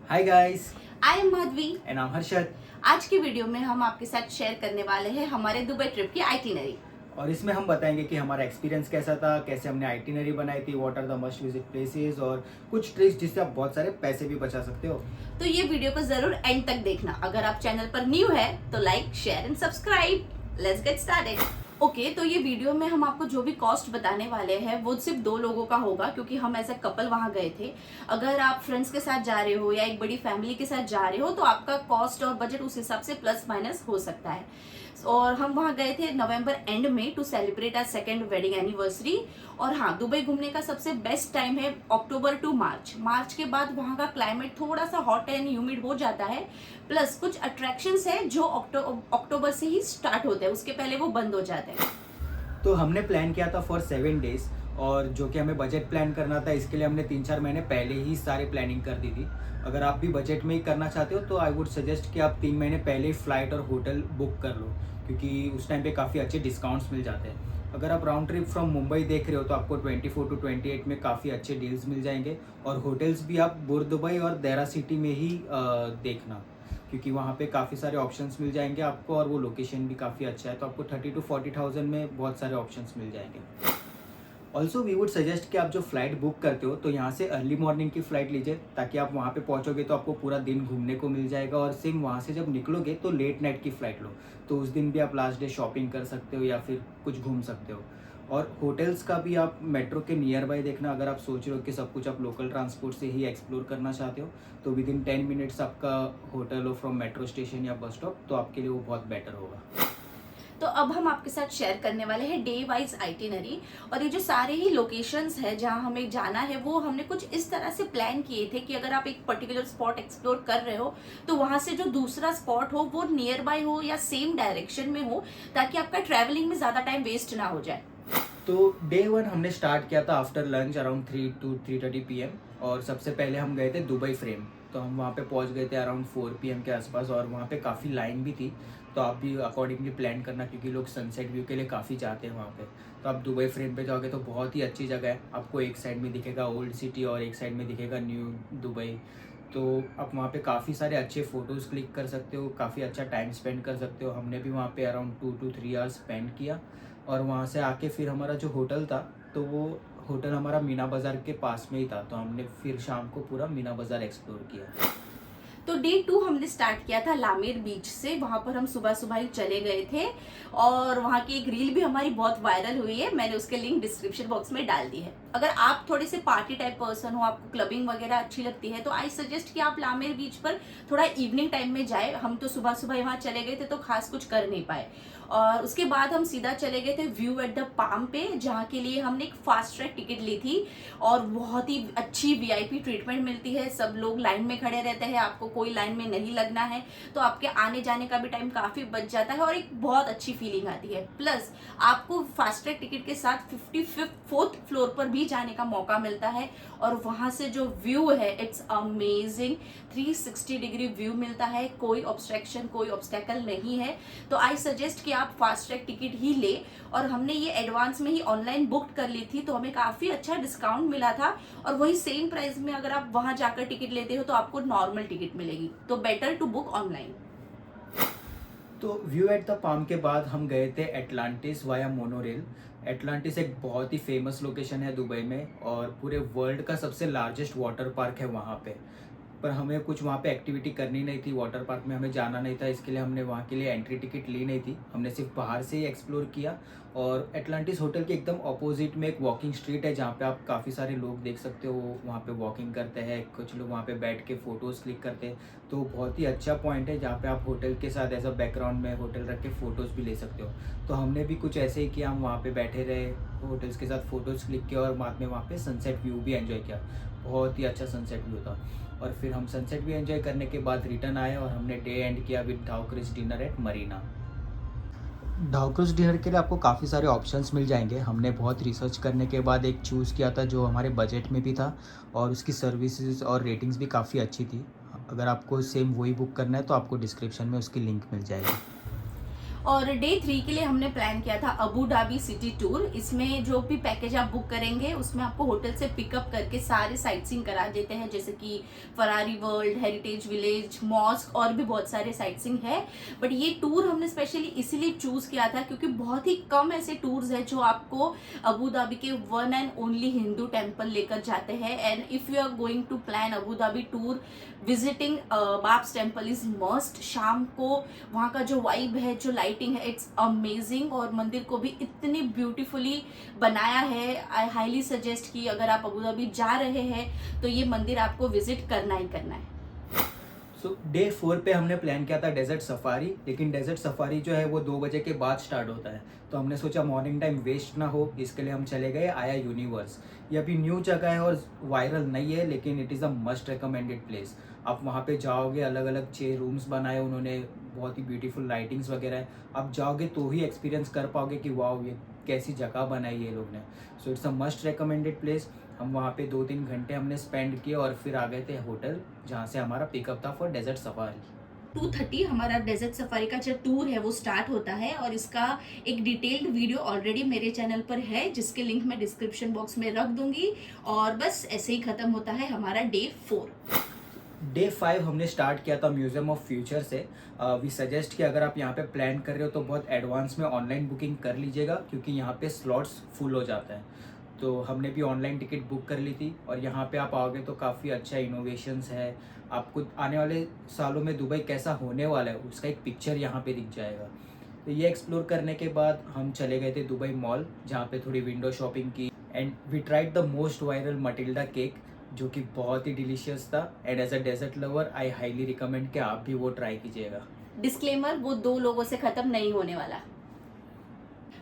Hi guys, I am Madhavi. And I'm Harshad. आज की video में हम आपके साथ शेयर करने वाले हैं हमारे दुबई ट्रिप की आइटिनरी। और इसमें हम बताएंगे कि हमारा एक्सपीरियंस कैसा था, कैसे हमने आइटिनरी बनाई थी, what are the must visit places और कुछ ट्रिक्स जिससे आप बहुत सारे पैसे भी बचा सकते हो। तो ये वीडियो को जरूर एंड तक देखना। अगर आप चैनल पर न्यू है तो like, share and subscribe. Let's get started. Okay, तो ये वीडियो में हम आपको जो भी कॉस्ट बताने वाले हैं वो सिर्फ 2 लोगों का होगा, क्योंकि हम एज अ कपल वहां गए थे। अगर आप फ्रेंड्स के साथ जा रहे हो या एक बड़ी फैमिली के साथ जा रहे हो तो आपका कॉस्ट और बजट उस हिसाब से प्लस माइनस हो सकता है। और हम वहां गए थे नवंबर एंड में to celebrate our second wedding anniversary. और हाँ, दुबई घूमने का सबसे बेस्ट टाइम है अक्टूबर टू मार्च। मार्च के बाद वहाँ का क्लाइमेट थोड़ा सा हॉट एंड ह्यूमिड हो जाता है। प्लस कुछ अट्रैक्शंस है जो अक्टूबर से ही स्टार्ट होते हैं, उसके पहले वो बंद हो जाते हैं। तो हमने प्लान किया था फॉर 7 डेज, और जो कि हमें बजट प्लान करना था, इसके लिए हमने 3-4 महीने पहले ही सारे प्लानिंग कर दी थी। अगर आप भी बजट में ही करना चाहते हो तो आई वुड सजेस्ट कि आप 3 महीने पहले ही फ़्लाइट और होटल बुक कर लो, क्योंकि उस टाइम पे काफ़ी अच्छे डिस्काउंट्स मिल जाते हैं। अगर आप राउंड ट्रिप फ्रॉम मुंबई देख रहे हो तो आपको 24 टू 28 में काफ़ी अच्छे डील्स मिल जाएंगे। और होटल्स भी आप बुर्दुबई और देरा सिटी में ही देखना, क्योंकि वहाँ पे काफ़ी सारे ऑप्शंस मिल जाएंगे आपको, और वो लोकेशन भी काफ़ी अच्छा है, तो आपको 30 to 40,000 में बहुत सारे ऑप्शंस मिल जाएंगे। ऑल्सो वी वुड सजेस्ट कि आप जो फ्लाइट बुक करते हो तो यहाँ से अर्ली मॉर्निंग की फ़्लाइट लीजिए, ताकि आप वहाँ पे पहुँचोगे तो आपको पूरा दिन घूमने को मिल जाएगा, और सेम वहाँ से जब निकलोगे तो लेट नाइट की फ़्लाइट लो, तो उस दिन भी आप लास्ट डे शॉपिंग कर सकते हो या फिर कुछ घूम सकते हो। और होटल्स का भी आप मेट्रो के नियर बाय देखना। अगर आप सोच रहे हो कि सब कुछ आप लोकल ट्रांसपोर्ट से ही एक्सप्लोर करना चाहते हो तो विद इन 10 मिनट्स आपका होटल हो फ्रॉम मेट्रो स्टेशन या बस स्टॉप, तो आपके लिए वो बहुत बेटर होगा। तो अब हम आपके साथ शेयर करने वाले हैं डे वाइज आइटिनरी। और ये जो सारे ही लोकेशंस है जहां हमें जाना है वो हमने कुछ इस तरह से प्लान किए थे कि अगर आप एक पर्टिकुलर स्पॉट एक्सप्लोर कर रहे हो तो वहां से जो दूसरा स्पॉट हो वो नियर बाय हो या सेम डायरेक्शन में हो, ताकि आपका ट्रैवलिंग में ज्यादा टाइम वेस्ट ना हो जाए। तो डे 1 हमने स्टार्ट किया था after lunch around 3 to 3:30 PM। और सबसे पहले हम गए थे दुबई फ्रेम। तो हम वहाँ पे पहुँच गए थे अराउंड 4 PM के आसपास, और वहाँ पे काफ़ी लाइन भी थी। तो आप भी अकॉर्डिंगली प्लान करना, क्योंकि लोग सनसेट व्यू के लिए काफ़ी जाते हैं वहाँ पे। तो आप दुबई फ्रेम पे जाओगे तो बहुत ही अच्छी जगह है। आपको एक साइड में दिखेगा ओल्ड सिटी और एक साइड में दिखेगा न्यू दुबई। तो आप वहाँ पे काफ़ी सारे अच्छे फ़ोटोज़ क्लिक कर सकते हो, काफ़ी अच्छा टाइम स्पेंड कर सकते हो। हमने भी वहाँ पे अराउंड 2 to 3 आवर्स स्पेंड किया। और वहाँ से आके फिर हमारा जो होटल था, तो वो होटल हमारा मीना बाज़ार के पास में ही था, तो हमने फिर शाम को पूरा मीना बाज़ार एक्सप्लोर किया। तो डे 2 हमने स्टार्ट किया था लामेर बीच से। वहां पर हम सुबह सुबह ही चले गए थे और वहां की एक रील भी हमारी बहुत वायरल हुई है। मैंने उसके लिंक डिस्क्रिप्शन बॉक्स में डाल दी है। अगर आप थोड़े से पार्टी टाइप पर्सन हो, आपको क्लबिंग वगैरह अच्छी लगती है, तो आई सजेस्ट कि आप लामेर बीच पर थोड़ा इवनिंग टाइम में जाए। हम तो सुबह सुबह यहाँ चले गए थे तो खास कुछ कर नहीं पाए। और उसके बाद हम सीधा चले गए थे व्यू एट द पाम पे, जहाँ के लिए हमने एक फास्ट ट्रैक टिकट ली थी। और बहुत ही अच्छी वीआईपी ट्रीटमेंट मिलती है। सब लोग लाइन में खड़े रहते हैं, आपको कोई लाइन में नहीं लगना है, तो आपके आने जाने का भी टाइम काफी बच जाता है और एक बहुत अच्छी फीलिंग आती है। प्लस आपको फास्ट ट्रैक टिकट के साथ 54th फ्लोर पर भी जाने का मौका मिलता है। और वहां से जो व्यू है इट्स अमेजिंग। 360 डिग्री व्यू मिलता है, कोई ऑब्स्ट्रक्शन, कोई ऑब्स्टेकल नहीं है। तो आई सजेस्ट कि आप फास्ट ट्रैक टिकट ही ले। और हमने ये एडवांस में ही ऑनलाइन बुक कर ली थी, तो हमें काफी अच्छा डिस्काउंट मिला था। और वही सेम प्राइस में अगर आप वहां जाकर टिकट लेते हो तो आपको नॉर्मल टिकट मिलेगी, तो बेटर टू बुक ऑनलाइन। तो व्यू एट द पाम के बाद हम गए थे एटलांटिस वाया मोनोरेल। एटलांटिस एक बहुत ही फेमस लोकेशन है दुबई में, और पूरे वर्ल्ड का सबसे लार्जेस्ट वाटर पार्क है वहाँ पे। पर हमें कुछ वहाँ पे एक्टिविटी करनी नहीं थी, वाटर पार्क में हमें जाना नहीं था, इसके लिए हमने वहाँ के लिए एंट्री टिकट ली नहीं थी। हमने सिर्फ बाहर से ही एक्सप्लोर किया। और एटलांटिस होटल के एकदम ऑपोजिट में एक वॉकिंग स्ट्रीट है, जहाँ पे आप काफ़ी सारे लोग देख सकते हो वहाँ पे वॉकिंग करते हैं। कुछ लोग वहाँ पे बैठ के फ़ोटोज़ क्लिक करते हैं। तो बहुत ही अच्छा पॉइंट है जहाँ पे आप होटल के साथ एज अ बैकग्राउंड में होटल रख के फ़ोटोज़ भी ले सकते हो। तो हमने भी कुछ ऐसे ही किया, हम वहाँ पे बैठे रहे, होटल्स के साथ फ़ोटोज़ क्लिक किया, और बाद में वहाँ पे सनसेट व्यू भी एंजॉय किया। बहुत ही अच्छा सनसेट व्यू था। और फिर हम सनसेट भी एंजॉय करने के बाद रिटर्न आए, और हमने डे एंड किया with dhow cruise dinner at Marina. Dhow cruise dinner के लिए आपको काफ़ी सारे ऑप्शंस मिल जाएंगे। हमने बहुत रिसर्च करने के बाद एक चूज़ किया था जो हमारे बजट में भी था, और उसकी सर्विसेज और रेटिंग्स भी काफ़ी अच्छी थी। अगर आपको सेम वही बुक करना है तो आपको डिस्क्रिप्शन में उसकी लिंक मिल जाएगी। और डे 3 के लिए हमने प्लान किया था अबू धाबी सिटी टूर। इसमें जो भी पैकेज आप बुक करेंगे उसमें आपको होटल से पिकअप करके सारे साइट सीइंग करा देते हैं, जैसे कि Ferrari World, heritage village, mosque और भी बहुत सारे साइट सीइंग है। बट ये टूर हमने स्पेशली इसीलिए चूज किया था क्योंकि बहुत ही कम ऐसे टूर्स है जो आपको अबू धाबी के one and only Hindu temple लेकर जाते हैं। And if you are going to plan Abu Dhabi tour, visiting BAPS temple is must. शाम को वहाँ का जो वाइब है, जो लाइटिंग है, इट्स अमेजिंग। और मंदिर को भी इतनी ब्यूटीफुली बनाया है। आई हाईली सजेस्ट कि अगर आप अबू धाबी जा रहे हैं तो ये मंदिर आपको विजिट करना ही करना है। सो डे 4 पे हमने प्लान किया था डेजर्ट सफारी, लेकिन डेजर्ट सफारी जो है वो 2 बजे के बाद स्टार्ट होता है, तो हमने सोचा मॉर्निंग टाइम वेस्ट ना हो, इसके लिए हम चले गए आया यूनिवर्स। ये अभी न्यू जगह है और वायरल नहीं है, लेकिन it is a must recommended place. आप वहाँ पे जाओगे, अलग अलग 6 रूम्स बनाए उन्होंने, बहुत ही ब्यूटीफुल लाइटिंग्स वगैरह है। आप जाओगे तो ही एक्सपीरियंस कर पाओगे कि वाओ ये कैसी जगह बनाई ये लोग ने। So it's a must recommended place. हम वहाँ पे 2-3 घंटे हमने स्पेंड किए और फिर आ गए थे होटल, जहाँ से हमारा पिकअप था फॉर डेजर्ट सफारी। 2:30 हमारा डेजर्ट सफारी का जो टूर है वो स्टार्ट होता है और इसका एक डिटेल्ड वीडियो ऑलरेडी मेरे चैनल पर है, जिसके लिंक मैं डिस्क्रिप्शन बॉक्स में रख दूंगी। और बस ऐसे ही खत्म होता है हमारा डे 4। डे 5 हमने स्टार्ट किया था म्यूजियम ऑफ फ्यूचर से। वी सजेस्ट कि अगर आप यहाँ पे प्लान कर रहे हो तो बहुत एडवांस में ऑनलाइन बुकिंग कर लीजिएगा, क्योंकि यहाँ पे स्लॉट्स फुल हो जाता है। तो हमने भी ऑनलाइन टिकट बुक कर ली थी और यहाँ पे आप आओगे तो काफ़ी अच्छा इनोवेशंस है। आपको आने वाले सालों में दुबई कैसा होने वाला है उसका एक पिक्चर यहाँ पे दिख जाएगा। तो ये एक्सप्लोर करने के बाद हम चले गए थे दुबई मॉल, जहाँ पे थोड़ी विंडो शॉपिंग की and we tried the most viral Matilda cake, जो कि बहुत ही डिलीशियस था। And as a dessert lover I highly recommend कि आप भी वो ट्राई कीजिएगा। डिस्क्लेमर, वो 2 लोगों से खत्म नहीं होने वाला।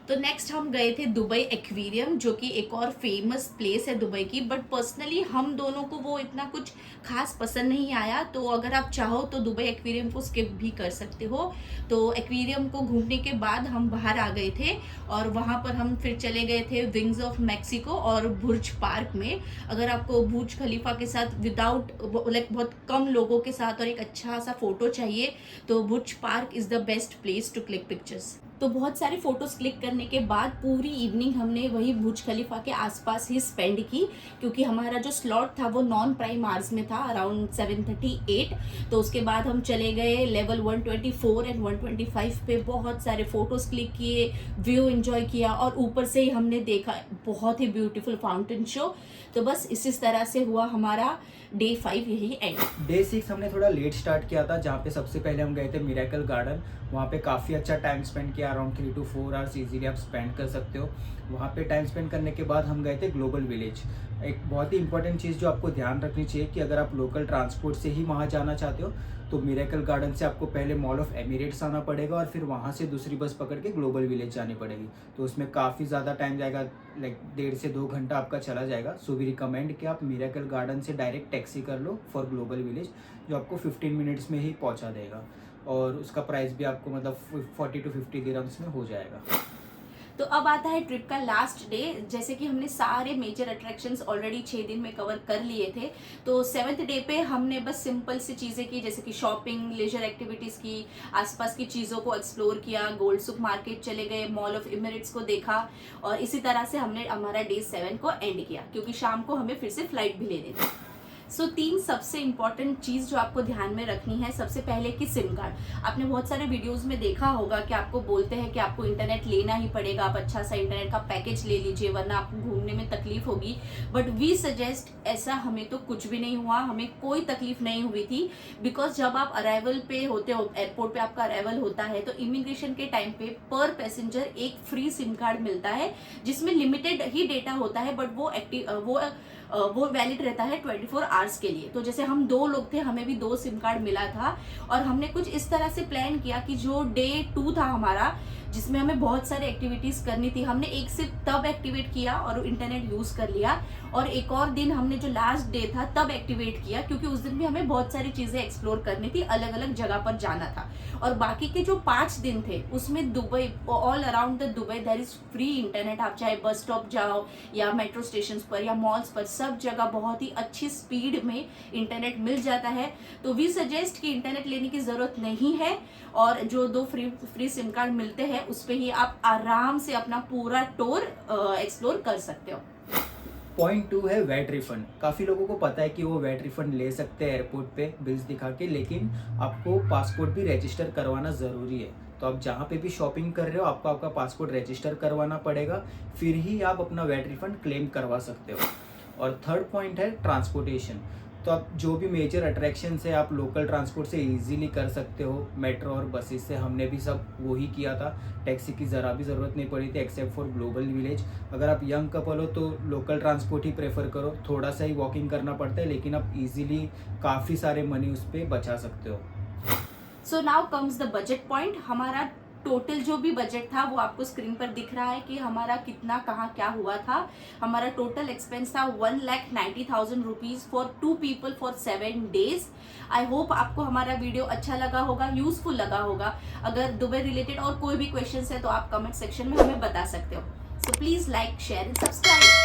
तो नेक्स्ट हम गए थे दुबई एक्वेरियम, जो कि एक और फेमस प्लेस है दुबई की। बट पर्सनली हम दोनों को वो इतना कुछ खास पसंद नहीं आया, तो अगर आप चाहो तो दुबई एक्वेरियम को स्किप भी कर सकते हो। तो एक्वेरियम को घूमने के बाद हम बाहर आ गए थे और वहाँ पर हम फिर चले गए थे विंग्स ऑफ मैक्सिको और बुर्ज पार्क में। अगर आपको बुर्ज खलीफा के साथ विदाउट लाइक बहुत कम लोगों के साथ और एक अच्छा सा फोटो चाहिए तो Burj Park is the best place to click pictures. तो बहुत सारे फोटोज क्लिक करने के बाद पूरी इवनिंग हमने वही बुर्ज खलीफा के आसपास ही स्पेंड की, क्योंकि हमारा जो स्लॉट था वो नॉन प्राइम आवर्स में था, अराउंड 7:38। तो उसके बाद हम चले गए लेवल 124 एंड 125 पे, बहुत सारे फोटोज क्लिक किए, व्यू एंजॉय किया और ऊपर से ही हमने देखा बहुत ही ब्यूटीफुल फाउंटेन शो। तो बस इसी तरह से हुआ हमारा डे 5 यही एंड। डे 6 हमने थोड़ा लेट स्टार्ट किया था, जहाँ पे सबसे पहले हम गए थे मिरेकल गार्डन। वहाँ पे काफ़ी अच्छा टाइम स्पेंड किया, अराउंड 3 to 4 आवर्स इजीली आप स्पेंड कर सकते हो। वहाँ पे टाइम स्पेंड करने के बाद हम गए थे ग्लोबल विलेज। एक बहुत ही इंपॉर्टेंट चीज़ जो आपको ध्यान रखनी चाहिए कि अगर आप लोकल ट्रांसपोर्ट से ही वहाँ जाना चाहते हो तो मिरेकल गार्डन से आपको पहले मॉल ऑफ एमिरेट्स आना पड़ेगा और फिर वहाँ से दूसरी बस पकड़ के ग्लोबल विलेज जानी पड़ेगी। तो उसमें काफ़ी ज़्यादा टाइम जाएगा, लाइक 1.5 से 2 घंटा आपका चला जाएगा। सो वी रिकमेंड कि आप मिरेकल गार्डन से डायरेक्ट टैक्सी कर लो फॉर ग्लोबल विलेज, जो आपको 15 मिनट्स में ही पहुँचा देगा और उसका प्राइस भी आपको मतलब 40 to 50 दिरहम्स में हो जाएगा। तो अब आता है ट्रिप का लास्ट डे। जैसे कि हमने सारे मेजर अट्रैक्शंस ऑलरेडी 6 दिन में कवर कर लिए थे, तो 7th डे पे हमने बस सिंपल सी चीज़ें की, जैसे कि शॉपिंग, लेजर एक्टिविटीज़ की, आसपास की चीज़ों को एक्सप्लोर किया, गोल्ड सुक मार्केट चले गए, मॉल ऑफ एमिरेट्स को देखा और इसी तरह से हमने हमारा डे 7 को एंड किया, क्योंकि शाम को हमें फिर से फ्लाइट भी लेनी थी। सो 3 सबसे इंपॉर्टेंट चीज़ जो आपको ध्यान में रखनी है। सबसे पहले कि सिम कार्ड। आपने बहुत सारे वीडियोस में देखा होगा कि आपको बोलते हैं कि आपको इंटरनेट लेना ही पड़ेगा, आप अच्छा सा इंटरनेट का पैकेज ले लीजिए वरना आपको घूमने में तकलीफ होगी। बट वी सजेस्ट, ऐसा हमें तो कुछ भी नहीं हुआ, हमें कोई तकलीफ नहीं हुई थी। बिकॉज जब आप अराइवल पे होते हो, एयरपोर्ट पे आपका अराइवल होता है, तो इमिग्रेशन के टाइम पे पर पैसेंजर एक फ्री सिम कार्ड मिलता है, जिसमें लिमिटेड ही डेटा होता है, बट वो वैलिड रहता है 24 आवर्स के लिए। तो जैसे हम 2 लोग थे, हमें भी 2 सिम कार्ड मिला था और हमने कुछ इस तरह से प्लान किया कि जो डे 2 था हमारा, जिसमें हमें बहुत सारी एक्टिविटीज करनी थी। हमने एक सिर्फ तब एक्टिवेट किया और इंटरनेट यूज कर लिया, और एक और दिन हमने जो लास्ट डे था तब एक्टिवेट किया, क्योंकि उस दिन भी हमें बहुत सारी चीजें एक्सप्लोर करनी थी, अलग अलग जगह पर जाना था। और बाकी के जो 5 दिन थे उसमें Dubai, all around the Dubai there is free internet. आप चाहे बस स्टॉप जाओ या मेट्रो स्टेशन पर या मॉल्स पर, सब जगह बहुत ही अच्छी स्पीड में इंटरनेट मिल जाता है। तो वी सजेस्ट कि इंटरनेट लेने की जरूरत नहीं है, और जो 2 फ्री सिम कार्ड मिलते हैं उस पे ही आप आराम से अपना पूरा टूर एक्सप्लोर कर सकते हो। पॉइंट 2 है वैट रिफंड। काफ़ी लोगों को पता है कि वो वैट रिफंड ले सकते हैं एयरपोर्ट पे बिल्स दिखा के, लेकिन आपको पासपोर्ट भी रजिस्टर करवाना ज़रूरी है। तो आप जहाँ पे भी शॉपिंग कर रहे हो आपको आपका पासपोर्ट रजिस्टर करवाना पड़ेगा, फिर ही आप अपना वैट रिफंड क्लेम करवा सकते हो। और थर्ड पॉइंट है ट्रांसपोर्टेशन। तो आप जो भी मेजर अट्रैक्शन है आप लोकल ट्रांसपोर्ट से इजीली कर सकते हो, मेट्रो और बसेस से। हमने भी सब वही किया था, टैक्सी की ज़रा भी ज़रूरत नहीं पड़ी थी एक्सेप्ट फॉर ग्लोबल विलेज। अगर आप यंग कपल हो तो लोकल ट्रांसपोर्ट ही प्रेफर करो, थोड़ा सा ही वॉकिंग करना पड़ता है, लेकिन आप इजीली काफ़ी सारे मनी उस पर बचा सकते हो। So now comes the budget point. हमारा टोटल जो भी बजट था वो आपको स्क्रीन पर दिख रहा है कि हमारा कितना कहाँ क्या हुआ था। हमारा टोटल एक्सपेंस था 1,90,000 rupees for 2 people for 7 days. I hope आपको हमारा वीडियो अच्छा लगा होगा, यूजफुल लगा होगा। अगर दुबई रिलेटेड और कोई भी क्वेश्चन है तो आप कमेंट सेक्शन में हमें बता सकते हो। So please like, share and subscribe.